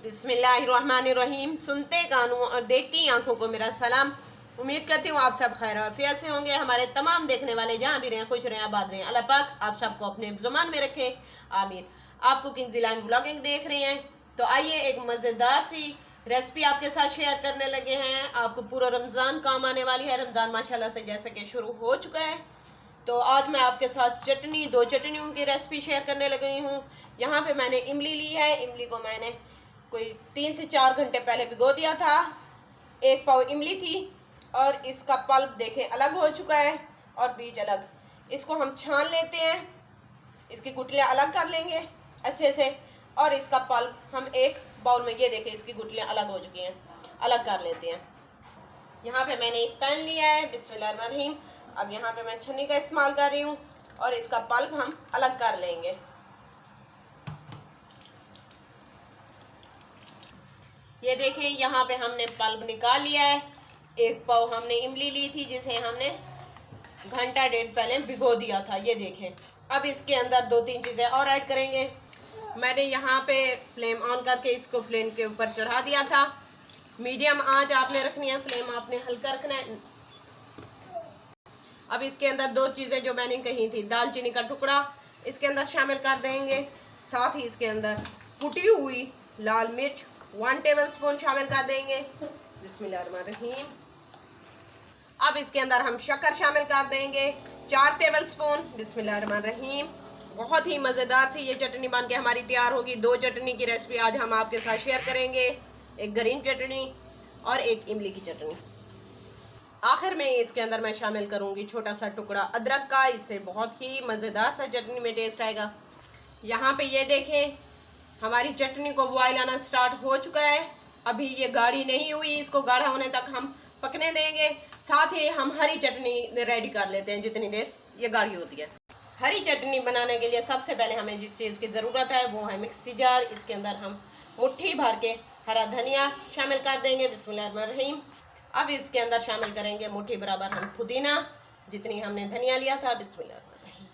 बिस्मिल्लाहिर्रहमानिर्रहीम। सुनते कानों और देखती आंखों को मेरा सलाम। उम्मीद करती हूँ आप सब खैर आफियत से होंगे। हमारे तमाम देखने वाले जहाँ भी रहें खुश रहें, आबाद रहें। अल्लाह पाक आप सबको अपने ज़ुबान में रखे, आमीन। आप कुकिंग ज़िलान ब्लॉगिंग देख रहे हैं तो आइए एक मज़ेदार सी रेसिपी आपके साथ शेयर करने लगे हैं। आपको पूरा रमज़ान काम आने वाली है। रमज़ान माशाल्लाह से जैसे कि शुरू हो चुका है, तो आज मैं आपके साथ दो चटनियों की रेसिपी शेयर करने लगी हूँ। यहाँ पे मैंने इमली ली है। इमली को मैंने कोई 3 से 4 घंटे पहले भिगो दिया था। 1 पाव इमली थी और इसका पल्प देखें अलग हो चुका है और बीज अलग। इसको हम छान लेते हैं, इसकी गुठलियाँ अलग कर लेंगे अच्छे से और इसका पल्प हम एक बाउल में, ये देखें इसकी गुठलियाँ अलग हो चुकी हैं, अलग कर लेते हैं। यहाँ पे मैंने एक पैन लिया है, बिस्मिल्लाहिर्रहमानिर्रहीम। अब यहाँ पे मैं छन्नी का इस्तेमाल कर रही हूँ और इसका पल्प हम अलग कर लेंगे। ये देखें यहाँ पे हमने पल्प निकाल लिया है। 1 पाव हमने इमली ली थी जिसे हमने घंटा डेढ़ पहले भिगो दिया था। ये देखें। अब इसके अंदर 2-3 चीज़ें और ऐड करेंगे। मैंने यहाँ पे फ्लेम ऑन करके इसको फ्लेम के ऊपर चढ़ा दिया था। मीडियम आंच आपने रखनी है, फ्लेम आपने हल्का रखना है। अब इसके अंदर 2 चीज़ें जो मैंने कही थी, दालचीनी का टुकड़ा इसके अंदर शामिल कर देंगे। साथ ही इसके अंदर कुटी हुई लाल मिर्च 1 टेबलस्पून शामिल कर देंगे। बिस्मिल्लाहिर्रहमानिर्रहीम। अब इसके अंदर हम शक्कर शामिल कर देंगे 4 टेबलस्पून। बिस्मिल्लाहिर्रहमानिर्रहीम। बहुत ही मज़ेदार सी ये चटनी बन के हमारी तैयार होगी। 2 चटनी की रेसिपी आज हम आपके साथ शेयर करेंगे, एक ग्रीन चटनी और एक इमली की चटनी। आखिर में इसके अंदर मैं शामिल करूंगी छोटा सा टुकड़ा अदरक का। इससे बहुत ही मज़ेदार सा चटनी में टेस्ट आएगा। यहाँ पे ये देखें हमारी चटनी को बॉयल आना स्टार्ट हो चुका है। अभी ये गाढ़ी नहीं हुई, इसको गाढ़ा होने तक हम पकने देंगे। साथ ही हम हरी चटनी रेडी कर लेते हैं जितनी देर ये गाढ़ी होती है। हरी चटनी बनाने के लिए सबसे पहले हमें जिस चीज़ की ज़रूरत है वो है मिक्सी जार। इसके अंदर हम मुट्ठी भर के हरा धनिया शामिल कर देंगे। बिस्मिल्लाहिर्रहमानिर्रहीम। अब इसके अंदर शामिल करेंगे मुट्ठी बराबर हम पुदीना, जितनी हमने धनिया लिया था। बिस्मिल्लाहिर्रहमानिर्रहीम।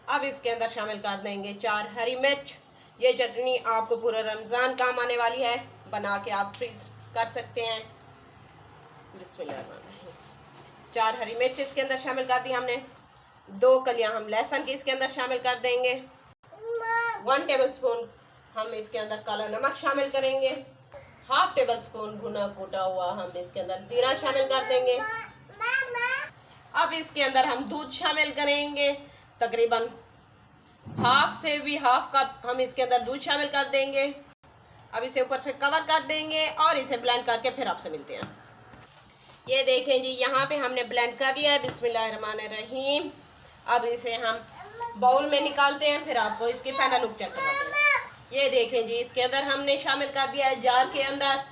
अब इसके अंदर शामिल कर देंगे 4 हरी मिर्च। ये चटनी आपको पूरा रमज़ान काम आने वाली है, बना के आप फ्रीज कर सकते हैं। बिस्मिल्लाहिर्रहमानिर्रहीम। 4 हरी मिर्च इसके अंदर शामिल कर दी हमने। 2 कलियां हम लहसुन की इसके अंदर शामिल कर देंगे। 1 टेबलस्पून हम इसके अंदर काला नमक शामिल करेंगे। 1/2 टेबलस्पून भुना कूटा हुआ हम इसके अंदर जीरा शामिल कर देंगे। अब इसके अंदर हम दूध शामिल करेंगे, तकरीबन हाफ से भी हाफ कप हम इसके अंदर दूध शामिल कर देंगे। अब इसे ऊपर से कवर कर देंगे और इसे ब्लेंड करके फिर आपसे मिलते हैं। ये देखें जी, यहाँ पे हमने ब्लेंड कर लिया है। बिस्मिल्लाहिर्रहमानिर्रहीम। अब इसे हम बाउल में निकालते हैं, फिर आपको इसकी फाइनल लुक चेक करवाते हैं। ये देखें जी, इसके अंदर हमने शामिल कर दिया है जार के अंदर।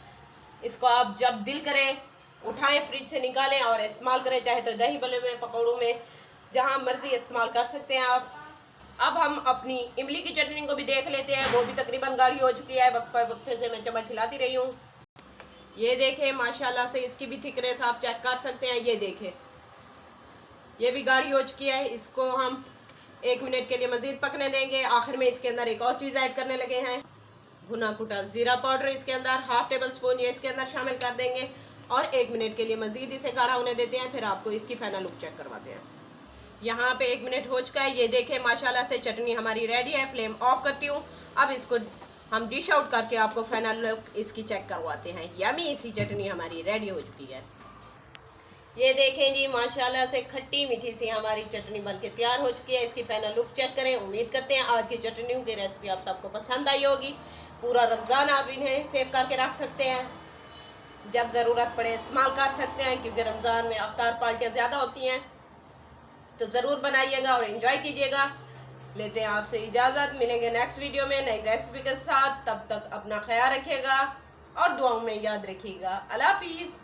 इसको आप जब दिल करें उठाएं, फ्रिज से निकालें और इस्तेमाल करें, चाहे तो दही बल्ले में, पकौड़ों में, जहाँ मर्जी इस्तेमाल कर सकते हैं आप। अब हम अपनी इमली की चटनी को भी देख लेते हैं। वो भी तकरीबन गाढ़ी हो चुकी है। वक्फे से मैं चम्मच हिलाती रही हूँ। ये देखें माशाल्लाह से इसकी भी थिकनेस आप चेक कर सकते हैं। ये देखें ये भी गाढ़ी हो चुकी है। इसको हम 1 मिनट के लिए मज़ीद पकने देंगे। आखिर में इसके अंदर एक और चीज़ ऐड करने लगे हैं, भुना कुटा ज़ीरा पाउडर इसके अंदर 1/2 टेबलस्पून ये इसके अंदर शामिल कर देंगे और 1 मिनट के लिए मज़ीद इसे गाढ़ा होने देते हैं, फिर आपको इसकी फाइनल लुक चेक करवाते हैं। यहाँ पे 1 मिनट हो चुका है। ये देखें माशाल्लाह से चटनी हमारी रेडी है। फ्लेम ऑफ करती हूँ। अब इसको हम डिश आउट करके आपको फाइनल लुक इसकी चेक करवाते हैं। यमी सी चटनी हमारी रेडी हो चुकी है। ये देखें जी, माशाल्लाह से खट्टी मीठी सी हमारी चटनी बनके तैयार हो चुकी है। इसकी फाइनल लुक चेक करें। उम्मीद करते हैं आज की चटनियों की रेसिपी आप सबको पसंद आई होगी। पूरा रमज़ान आप इन्हें सेव करके रख सकते हैं, जब ज़रूरत पड़े इस्तेमाल कर सकते हैं, क्योंकि रमज़ान में अफ्तार पार्टियाँ ज़्यादा होती हैं। तो ज़रूर बनाइएगा और इन्जॉय कीजिएगा। लेते हैं आपसे इजाज़त, मिलेंगे नेक्स्ट वीडियो में नई रेसिपी के साथ। तब तक अपना ख्याल रखिएगा और दुआओं में याद रखिएगा। अल्लाह हाफिज़।